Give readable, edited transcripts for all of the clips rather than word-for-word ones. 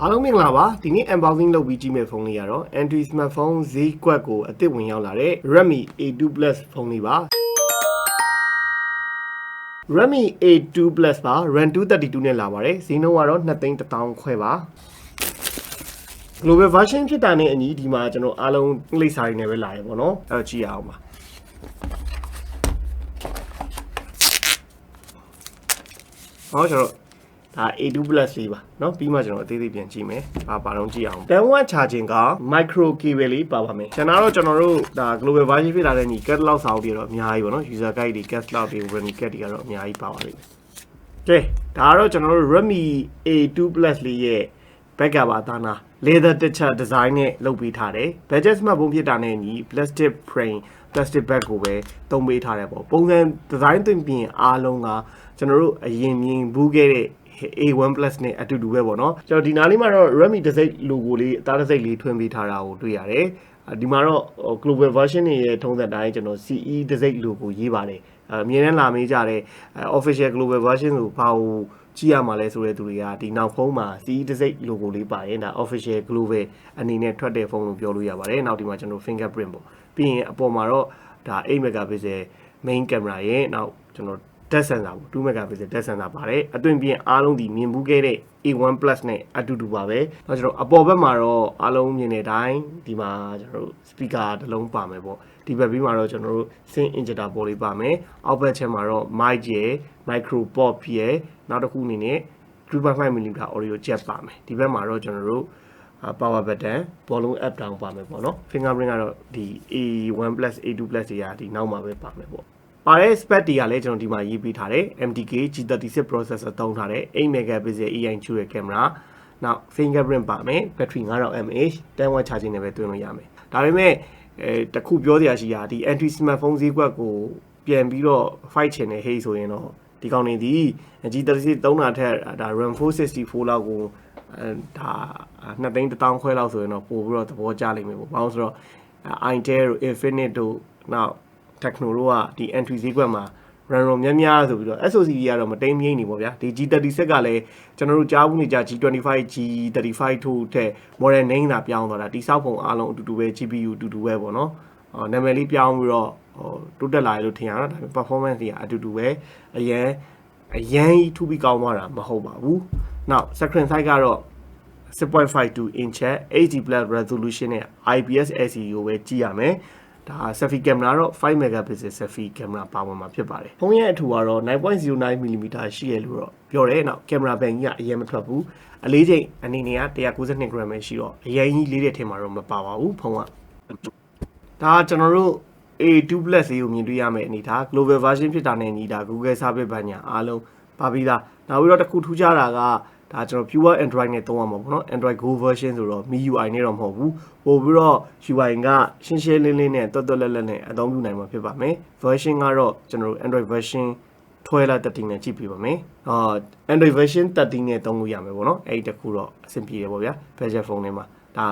အားလုံးမင်္ဂလာပါဒီနေ့ unboxing လုပ်ပြီးကြည့်မယ့်ဖုန်းလေးကတော့ Android smartphone ဈေးကွက်ကိုအသစ်ဝင်ရောက်လာတဲ့ Redmi A2 Plus ဖုန်းလေးပါ Redmi A2 Plus ပါ RAM 232နဲ့လာပါတယ်ဈေးနှုန်းကတော့2,100,000ခွဲပါ Global version ဖြစ်တာနဲ့အညီဒီမှာကျွန်တော်အားလုံးလိပ်စာတွေနဲ့ပဲလာရပေါ့နော်အဲ့တော့ကြည့်ရအောင်ပါဟောကျွန်တော်ဒါ A2 Plus လေးပါเนาะပြီးမှကျွန်တော်အသေးသေးပြန်ကြည့်မယ်ဘာတော့ကြည့်အောင်10W charging က micro cable လေးပါပါမယ်ကျွန်တော်တို့ဒါ global version ဖြစ်လာတဲ့ညီ catalog စာအုပ်တွေတော့အများကြီးပေါ့နော် user guide တွေ catalog တွေ warranty guide တွေကတော့အများကြီးပါပါလိမ့်မယ်ကဲဒါကတော့ကျွန်တော်တို့ Redmi A2 Plus လေးရဲ့ backup ပါသားနာ leather texture design နဲ့လုပ်ပေးထားတယ် budget smartphone ဖြစ်တာနဲ့ညီ plastic frame plastic bag ကိုပဲသုံးပေးထားတယ်ပေါ့ပုံစံ design သွင်းပြင်အားလုံးကကျွန်တော်တို့အရင်မြင်ဘူးခဲ့တဲ့A1 Plus နဲ့အတူတူပဲပေါ့နော်ကျွန်တော်ဒီနားလေးမှာတော့ Redmi တစ်စိတ် logo လေးအသားတစ်စိတ်လေးထွင်းပေးထားတာကိုတွေ့ရတယ်ဒီမှာတော့ global version တွေရဲ့ထုံးစံတိုင်းကျွန်တော် CE တစ်စိတ် logo ရေးပါတယ်အမြင်နဲ့လာမေးကြတဲ့ official global version ကိုဘာကိုကြည့်ရမှာလဲဆိုတဲ့သူတွေကဒီနောက်ဖုန်းမှာ CE တစ်စိတ် logo လေးပါရင်ဒါ official global အနေနဲ့ထွက်တဲ့ဖုန်းလို့ပြောလို့ရပါတယ်နောက်ဒီမှာကျွန်တော် fingerprint ပေါ့ပြီးရင်အပေါ်မှာတော့ဒါ8 megapixel main camera ရဲ့နောက်ကျွန်တော်depth sensor ကို2 megapixel depth sensor ပါတယ်အတွင်ပြင်အားလုံးဒီမြင်ဘူးခဲ့တဲ့ A1 Plus နဲ့အတူတူပါပဲနောက်ကျွန်တော်အပေါ်ဘက်မှာတော့အားလုံးမြင်တဲ့အတိုင်းဒီမှာကျွန်တော်တို့ speaker တစ်လုံးပါမယ်ပေါ့ဒီဘက်ပြီးမှာတော့ကျွန်တော်တို့ sync injector port လေးပါမယ်အောက်ဘက်ချက်မှာတော့ mic ရဲ့ micro port ရဲ့နောက်တစ်ခုအနေနဲ့ 3.5mm audio jack ပါမယ်ဒီဘက်မှာတော့ကျွန်တော်တို့power button volume up down ပါမယ်ပေါ့နော် fingerprint ကတော့ဒီ A1 Plus A2 Plus တွေကဒီနောက်မှာပဲပါမယ်ပေါ့ပါတဲ့ spec တွေကလည်းကျွန်တော်ဒီမှာရေးပေးထားတယ် MTK G36 processor သုံးထားတယ်8 megapixel AI2 ရဲ့ camera နောက် fingerprint ပါမယ် battery 5000mAh 10W charging နဲ့ပဲတွင်းလို့ရမယ်ဒါပေမဲ့တခုပြောစရာရှိတာဒီ Android smartphone ဈေးကွက်ကိုပြန်ပြီးတော့ fight ချင်တဲ့ hey ဆိုရင်တော့ဒီကောင်နေဒီ G36 သုံးတာထက်ဒါ RAM 464လောက်ကိုဒါ2,100,000ခွဲလောက်ဆိုရင်တော့ပို့ပြီးတော့သဘောကျလိမ့်မယ်ပေါ့ဘာလို့ဆိုတော့ Intel တို့ Infinite တို့နောက်Techno တို့ကဒီ entry ဈေးကွက်မှာ RAM များဆိုပြီးတော့ SoC တွေကတော့မတိမ်မြိတ်နေပေါ့ဗျာဒီ G36 ကလည်းကျွန်တော်တို့ကြားဘူးနေကြ G25 G35 ထို့ထက် model name သာပြောင်းသွားတာဒီစောက်ပုံအားလုံးအတူတူပဲ GPU အတူတူပဲပေါ့နော်နာမည်လေးပြောင်းပြီးတော့တိုးတက်လာရလို့ထင်ရတာဒါပေမဲ့ performance တွေကအတူတူပဲအရန်ကြီးထူပြီးကောင်းသွားတာမဟုတ်ပါဘူးနောက် screen size ကတော့ 6.52 inch HD+ resolution နဲ့ IPS LCD ကိုပဲကြည့်ရမယ်ဒါ selfie camera တော့5 megapixel selfie camera ပါဝင်မှာဖြစ်ပါတယ်ဖုန်းရဲ့အထူကတော့ 9.09mm ရှိရလို့တော့ပြောတယ်နောက် camera band ကြီးကအရင်မထွက်ဘူးအလေးချိန်အနေနဲ့က192 gram ပဲရှိတော့အရင်ကြီးလေးတဲ့ထင်မှာတော့မပါပါဘူးဖုန်းကဒါကျွန်တော်တို့ A2 Plus လေးကိုမြင်တွေ့ရမယ့်အနေထား global version ဖြစ်တာနဲ့ညီတာ Google service ဘာညာအားလုံးပါပြီးသားနောက်ပြီးတော့တစ်ခုထူးခြားတာကဒါကျွန်တော် pure Android နဲ့သုံးရမှာပေါ့နော် Android Go version ဆိုတော့ MIUI နဲ့တော့မဟုတ်ဘူးပို့ပြီးတော့ UI ကရှင်းရှင်းလင်းလင်းနဲ့တွတ်တွတ်လက်လက်နဲ့အသုံးပြုနိုင်မှာဖြစ်ပါမယ် version ကတော့ကျွန်တော်တို့ Android version 12 13နဲ့ကြည့်ပြပါမယ်Android version 13နဲ့သုံးလို့ရမယ်ပေါ့နော်အဲ့ဒီတခုတော့အဆင်ပြေတယ်ပေါ့ဗျာ budget phone တွေမှာဒါ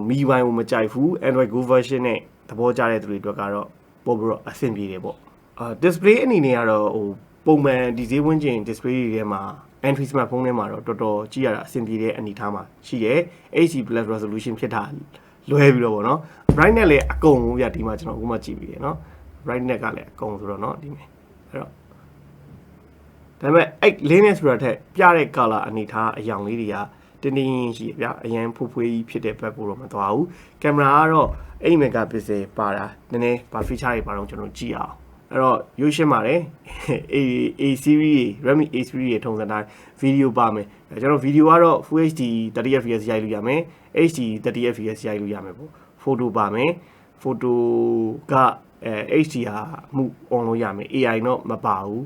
MIUI ကိုမကြိုက်ဘူး Android Go version နဲ့သဘောကျတဲ့သူတွေအတွက်ကတော့ပို့ပြီးတော့အဆင်ပြေတယ်ပေါ့display အနေနဲ့ကတော့ပုံမှန်ဒီဈေးဝန်းကျင် display တွေထဲမှာAndroid smartphone ထဲမှာတော့တော်တော်ကြည့်ရတာအဆင်ပြေတဲ့အနေအထားမှာရှိတယ် HD+ resolution ဖြစ်တာလွဲပြီးတော့ဗောနော် brightness လည်းအကုန်လုံးပြဒီမှာကျွန်တော်အခုမှကြည့်ပြီးရနော် brightness ကလည်းအကုန်ဆိုတော့เนาะဒီမှာအဲ့တော့ဒါပေမဲ့အဲ့ lens ဆိုတာထက်ပြတဲ့ color အနေအထားအယောင်လေးတွေကတင်းတင်းရှိရဗျာအရင်ဖွဖွေးကြီးဖြစ်တဲ့ဘက်ကိုတော့မသွားဘူးကင်မရာကတော့8 megapixel ပါတာနည်းနည်းဘာ feature တွေပါတော့ကျွန်တော်ကြည့်အောင်အဲ့တော့ရိုးရှင်းပါတယ် A series Redmi A series ရဲ့ထုံစံတိုင်းဗီဒီယိုပါမယ်ကျွန်တော်ဗီဒီယိုကတော့ Full HD 30fps ရိုက်လို့ရမယ် HD 30fps ရိုက်လို့ရမယ်ပေါ့ဖိုတိုပါမယ်ဖိုတိုကHDR မှု on လို့ရမယ် AI တော့မပါဘူး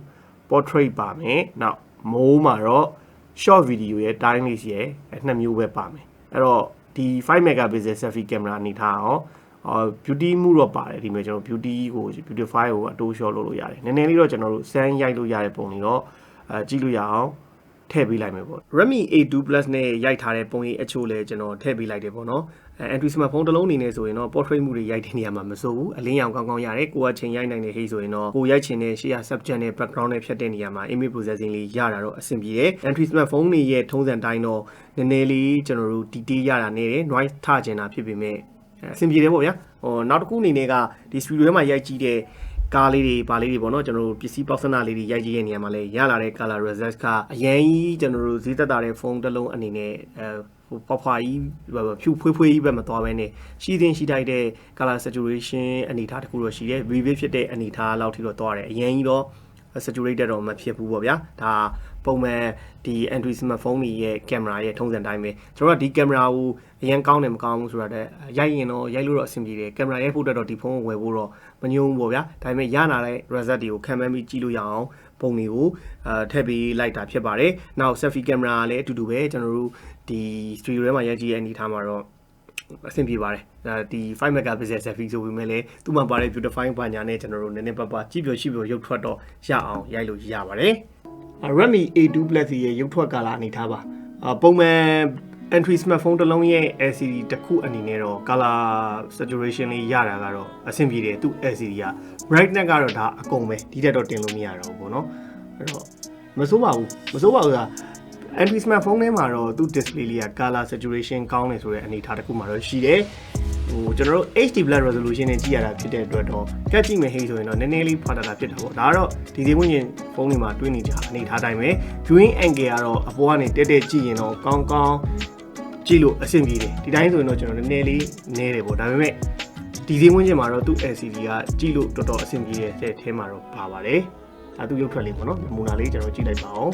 portrait ပါမယ်နောက်မိုးမှာတော့ short video ရဲ့ time lapse ရဲ့နှစ်မျိုးပဲပါမယ်အဲ့တော့ဒီ5 megapixel selfie camera အနေထားရောbeauty မှုတော့ပါတယ်ဒီမှာကျွန်တော် beauty ကို beautify ကိုအတိုးလျှော့လုပ်လို့ရတယ်နည်းနည်းလေးတော့ကျွန်တော်တို့စမ်းရိုက်လို့ရတဲ့ပုံတွေတော့ကြည့်လို့ရအောင် ထည့်ပေးလိုက်မယ်ပေါ့ Redmi A2 Plus နဲ့ရိုက်ထားတဲ့ပုံရိပ်အချို့လည်းကျွန်တော်ထည့်ပေးလိုက်တယ်ပေါ့နော် Android smartphone တစ်လုံးအနေနဲ့ဆိုရင်တော့ portrait မှုတွေရိုက်တဲ့နေရာမှာမစိုးဘူးအလင်းရောင်ကောင်းကောင်းရတယ်ကိုကချိန်ရိုက်နိုင်တဲ့ဟိဆိုရင်တော့ကိုရိုက်ချင်တဲ့ရှေ့ရ subject နဲ့ background နဲ့ဖြတ်တဲ့နေရာမှာ image processing လေးရတာတော့အဆင်ပြေတယ် Android smartphone တွေရဲ့ထုံးစံတိုင်းတော့နည်းနည်းလေးကျွန်တော်တို့ detail ရတာနေတယ် noise ထကျင်တာဖြစ်ပေမဲ့အဆင်ပြေတယ်ပေါ့ဗျာဟိုနောက်တစ်ခုအနေနဲ့ကဒီ studio ထဲမှာရိုက်ကြည့်တဲ့ကားလေးတွေပါလေးတွေပေါ့နော်ကျွန်တော်တို့ပစ္စည်းပေါက်စနာလေးတွေရိုက်ကြည့်တဲ့နေရာမှာလည်းရလာတဲ့ color result ကအရင်ကြီးကျွန်တော်တို့ဈေးသက်သာတဲ့ဖုန်းတစ်လုံးအနေနဲ့ဖွားဖွားကြီးဖြူဖွေးဖွေးကြီးပဲမသွားဘဲနဲ့ရှိသင်းရှိတိုက်တဲ့ color saturation အနေထားတစ်ခုတော့ရှိတယ် vivid ဖြစ်တဲ့အနေထားလောက်ထိတော့သွားတယ်အရင်ကြီးတော့ saturated တော့မဖြစ်ဘူးပေါ့ဗျာဒါပုံမှန်ဒီ Android smartphone တွေရဲ့ camera ရဲ့ထုံးစံတိုင်းပဲကျွန်တော်ကဒီ camera ကိုအရင်ကောင်းတယ်မကောင်းဘူးဆိုတာတဲ့ရိုက်ရင်တော့ရိုက်လို့တော့အဆင်ပြေတယ် camera ရိုက်ဖို့တော့ဒီဖုန်းကိုဝယ်ဖို့တော့မညွှန်းဘူးပေါ့ဗျာဒါပေမဲ့ရနာတဲ့ result တွေကိုခံမှန်းပြီးကြည့်လို့ရအောင်ပုံတွေကိုထည့်ပေးလိုက်တာဖြစ်ပါတယ်နောက် selfie camera လည်းအတူတူပဲကျွန်တော်တို့ဒီ studio ထဲမှာရိုက်ကြည့်တဲ့အနေထားမှာတော့အဆင်ပြေပါတယ်ဒီ5 megapixel selfie ဆိုပေမဲ့လည်းသူ့မှာပါတဲ့ beautifying ဘာညာနဲ့ကျွန်တော်တို့နည်းနည်းပါးပါးကြည့်ပြရှိပြရုပ်ထွက်တော့ရအောင်ရိုက်လို့ရပါတယ် Redmi A2 Plus ရဲ့ရုပ်ထွက်ကာလအနေထားပါပုံမှန် Android smartphone တစ်လုံးရဲ့ LCD တစ်ခုအနေနဲ့တော့ color saturation လေးရတာကတော့အဆင်ပြေတယ်သူ့ LCD က brightness ကတော့ဒါအကုန်ပဲဒီတက်တော့တင်လို့မရတော့ဘူးပေါ့နော်အဲ့တော့မစိုးပါဘူးကAndroid smartphone ထဲမှာတော့သူ့ display လေးက color saturation ကောင်းတယ်ဆိုတဲ့အနေအထားတစ်ခုမှာတော့ရှိတယ်ဟိုကျွန်တော်တို့ HD Plus resolution နဲ့ကြည့်ရတာဖြစ်တဲ့အတွက်တော့ကတ်ကြည့်မယ်ဟိဆိုရင်တော့နည်းနည်းလေးဖွာတာဖြစ်တာပေါ့ဒါကတော့ဒီသေးဝင်ရင်ဖုန်းတွေမှာတွင်းနေကြအနေထားတိုင်းပဲ viewing angle ကတော့အပေါ်ကနေတက်ကြည့်ရင်တော့ကောင်းကောင်းကြည့်လို့အဆင်ပြေတယ်ဒီတိုင်းဆိုရင်တော့ကျွန်တော်နည်းနည်းလေးနည်းတယ်ပေါ့ဒါပေမဲ့ဒီသေးဝင်ချင်းမှာတော့သူ့ LCD ကကြည့်လို့တော်တော်အဆင်ပြေတဲ့အထဲမှာတော့ပါပါတယ်ဒါသူ့ရုပ်ထွက်လေးပေါ့နော်နမူနာလေးကျွန်တော်ကြည့်လိုက်ပါအောင်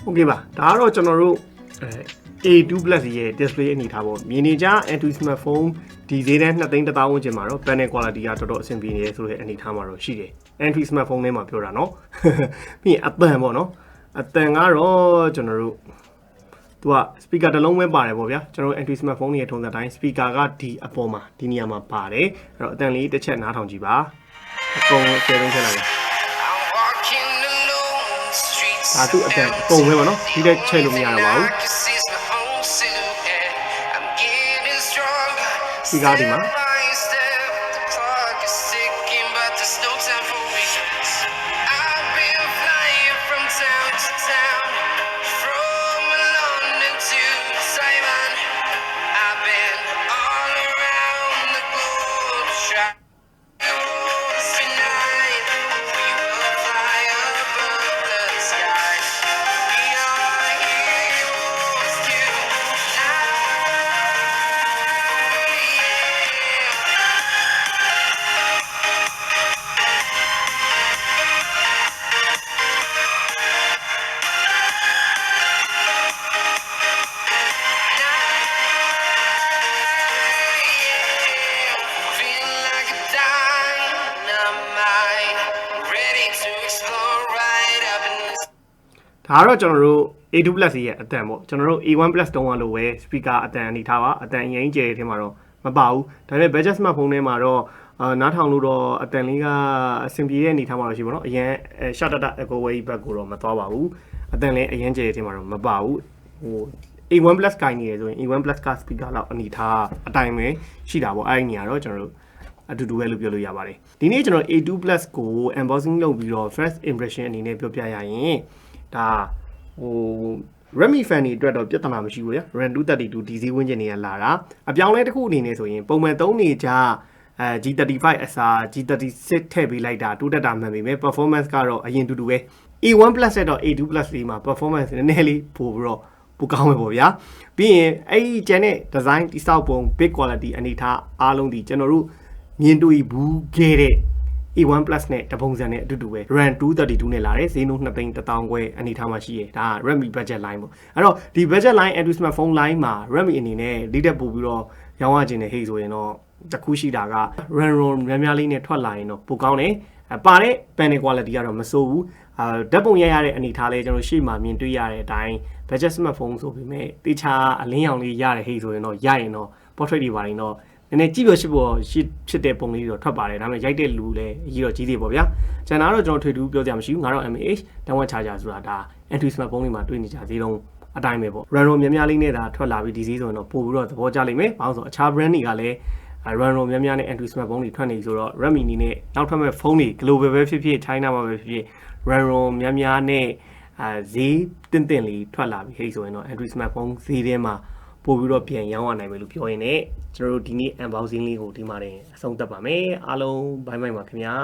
โอเคပါဒါကတော့ကျွန်တော်တို့ A2 Plus ရဲ့ display အနေထားပေါ့မြင်နေကြ Android smartphone ဒီဈေးတန်း2သိန်း1000ဝန်းကျင်မှာတော့ panel quality ကတော်တော်အဆင်ပြေနေတယ်ဆိုတဲ့အနေထားမှာတော့ရှိတယ် Android smartphone ထဲမှာပြောတာเนาะပြီးရင်အသံပေါ့เนาะအသံကတော့ကျွန်တော်တို့သူက speaker တစ်လုံးပဲပါတယ်ပေါ့ဗျာကျွန်တော် Android smartphone ရဲ့ထုံးစံတိုင်း speaker ကဒီအပေါ်မှာဒီနေရာမှာပါတယ်အဲ့တော့အသံလေးတစ်ချက်နားထောင်ကြည့်ပါအကုန်အကျယ်ဆုံးထည့်လိုက်ဒါသူ့အတန်ပုံပဲပေါ့နော်ဒီတက်ချက်လို့မရတော့ပါဘူးဒီကားဒီမှာ ဒါကတော့ကျွန်တော်တို့ A2 Plus ရဲ့အတန်ပေါ့ကျွန်တော်တို့ A1 Plus တုံးလို့ပဲ speaker အတန်အနေထားပါအတန်အရင်ကျဲထဲမှာတော့မပါဘူးဒါပေမဲ့ budget smartphone ထဲမှာတော့နားထောင်လို့တော့အတန်လေးကအဆင်ပြေတဲ့အနေထားမှာတော့ရှိပါတော့အရင် short data echo wave back ကိုတော့မသွားပါဘူးအတန်လေးအရင်ကျဲထဲမှာတော့မပါဘူးဟို A1 Plus ကိုင်းနေရဆိုရင် A1 Plus က speaker လောက်အနေထားအတိုင်းပဲရှိတာပေါ့အဲ့ဒီနေရာတော့ကျွန်တော်တို့အတူတူပဲလို့ပြောလို့ရပါတယ်ဒီနေ့ကျွန်တော် A2 Plus ကို unboxing လုပ်ပြီးတော့ first impression အနေနဲ့ပြောပြရရင်ဒါဟို Redmi fan တွေအတွက်တော့ပြဿနာမရှိဘူးဗျာ RAM 232 DC ဝန်းကျင်တွေကလာတာအပြောင်းလဲတစ်ခုအနေနဲ့ဆိုရင်ပုံမှန်သုံးနေကြG35 အစား G36 ထည့်ပေးလိုက်တာတိုးတက်တာမှန်ပေမဲ့ performance ကတော့အရင်တူတူပဲ A1 Plus နဲ့တော့ A2 Plus လေးမှာ performance နည်းနည်းလေးပို့ပြီးတော့ပိုကောင်းမယ်ပေါ့ဗျာပြီးရင်အဲ့ဒီကျန်တဲ့ design တိစောက်ပုံ big quality အနေထားအားလုံးဒီကျွန်တော်တို့မြင်တွေ့ဘူးခဲ့တဲ့ A1 Plus နဲ့တပုံစံနဲ့အတူတူပဲ RAM 232နဲ့လာတယ်ဈေးနှုန်း2သိန်း1000ခွဲအနေထားမှာရှိရဒါ Redmi budget line ပေါ့အဲ့တော့ဒီ budget line Android smartphone line မှာ Redmi အနေနဲ့လိတက်ပို့ပြီးတော့ရောင်းရခြင်းနဲ့ဟေ့ဆိုရင်တော့တခုရှိတာက RAM များများလေးနဲ့ထွက်လာရင်တော့ပိုကောင်းတယ်ပါတဲ့ panel quality ကတော့မဆိုးဘူးဓာတ်ပုံရရတဲ့အနေထားလဲကျွန်တော်ရှေ့မှာမြင်တွေ့ရတဲ့အတိုင်း budget smartphone ဆိုပေမဲ့တေချာအလင်းရောင်လေးရတဲ့ဟေ့ဆိုရင်တော့ရရင်တော့ portrait တွေပါရင်တော့နည်းနည်းကြည့်လို့ရှိဖို့ဖြစ်တဲ့ပုံလေးတွေတော့ထွက်ပါတယ်ဒါပေမဲ့ရိုက်တဲ့လူလည်းအကြီးတော့ကြီးသေးပေါ့ဗျာကျန်တာတော့ကျွန်တော်ထွေထူးပြောကြမှာမရှိဘူး9000 mAh တန်ဝက် charger ဆိုတာဒါ Android smartphone တွေမှာတွေ့နေကြသေးတော့အတိုင်းပဲပေါ့ RAM များများလေးနဲ့ဒါထွက်လာပြီးဒီဈေးဆိုရင်တော့ပို့ပြီးတော့သဘောကျလိမ့်မယ်ဘာလို့ဆိုအခြား brand တွေကလည်း RAM များများနဲ့ Android smartphone တွေထွက်နေဆိုတော့ Redmi နေနဲ့နောက်ထပ်မဲ့ဖုန်းတွေ global ပဲဖြစ်ဖြစ် China မှာပဲဖြစ်ဖြစ် RAM များများနဲ့ဈေးတင့်လေးထွက်လာပြီးဟဲ့ဆိုရင်တော့ Android smartphone ဈေးထဲမှာပို့ပြီးတော့ပြန်ရောင်းရနိုင်မယ်လို့ပြောရင်လည်းကျွန်တော်တို့ဒီနေ့ unboxing လေးကိုဒီမှာတင်အဆုံးသတ်ပါမယ်အားလုံးဘိုင်းဘိုင်းပါခင်ဗျာ